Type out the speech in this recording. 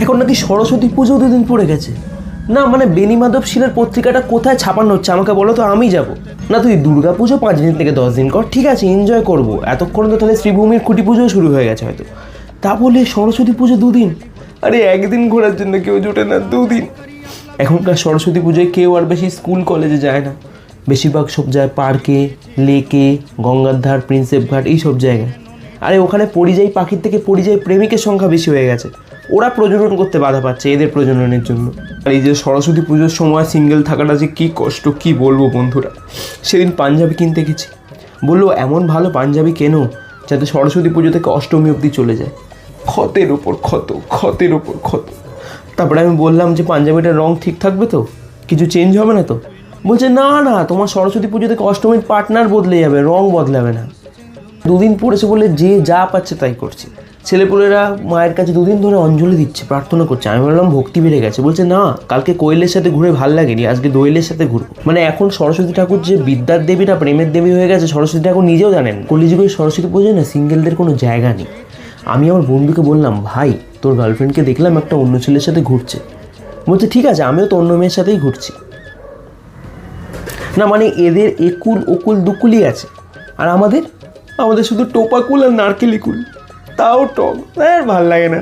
এখন নাকি সরস্বতী পুজো 2 দিন পড়ে গেছে। না মানে বেণীমাধব শিলার পত্রিকাটা কোথায় ছাপানো হচ্ছে আমাকে বলো তো, আমি যাব না। তুই দুর্গা পুজো 5 দিন থেকে 10 দিন কর, ঠিক আছে, এনজয় করবো। এতক্ষণ তো তাহলে শ্রীভূমির খুঁটি পুজোও শুরু হয়ে গেছে হয়তো। তা বলে সরস্বতী পুজো 2 দিন? আরে একদিন ঘোরার জন্য কেউ জোটে না, 2 দিন। এখনকার সরস্বতী পুজোয় কেউ আর বেশি স্কুল কলেজে যায় না, বেশিরভাগ সব যায় পার্কে, লেকে, গঙ্গার ধার, প্রিন্সেপ ঘাট, এইসব জায়গায়। আরে ওখানে পরিযায়ী পাখির থেকে পরিযায়ী প্রেমিকের সংখ্যা বেশি হয়ে গেছে। ওরা প্রজনন করতে বাধা পাচ্ছে এদের প্রজননের জন্য। আর এই যে সরস্বতী পুজোর সময় সিঙ্গেল থাকাটা যে কী কষ্ট, কি বলবো বন্ধুরা। সেদিন পাঞ্জাবি কিনতে গেছি, বললো এমন ভালো পাঞ্জাবি কেনো যাতে সরস্বতী পুজো থেকে অষ্টমী অবধি চলে যায়। ক্ষতের ওপর ক্ষত, ক্ষতের ওপর ক্ষত। তারপরে আমি বললাম যে পাঞ্জাবিটার রং ঠিক থাকবে তো, কিছু চেঞ্জ হবে না তো? বলছে না না, তোমার সরস্বতী পুজো থেকে অষ্টমীর পার্টনার বদলে যাবে, রং বদলাবে না। 2 দিন পড়েছে বলে যে যা পাচ্ছে তাই করছে। ছেলেপুলেরা মায়ের কাছে 2 দিন ধরে অঞ্জলি দিচ্ছে, প্রার্থনা করছে। আমি বললাম ভক্তি বেড়ে গেছে। বলছে না, কালকে কোয়েলের সাথে ঘুরে ভাল লাগেনি, আজকে দোয়েলের সাথে ঘুরবো। মানে এখন সরস্বতী ঠাকুর যে বিদ্যার দেবী না প্রেমের দেবী হয়ে গেছে, সরস্বতী ঠাকুর নিজেও জানেন। কলিযুগের সরস্বতী পুজোয় না সিঙ্গেলদের কোনো জায়গা নেই। আমি আমার বন্ধুকে বললাম, ভাই তোর গার্লফ্রেন্ডকে দেখলাম একটা অন্য ছেলের সাথে ঘুরছে। বলছে ঠিক আছে, আমিও তো অন্য মেয়ের সাথেই ঘুরছি। না মানে এদের একুল ওকুল দুকুলই আছে, আর আমাদের শুধু টোপাকুল আর নারকেলি কুল, তাও টক। আর ভাল লাগে না।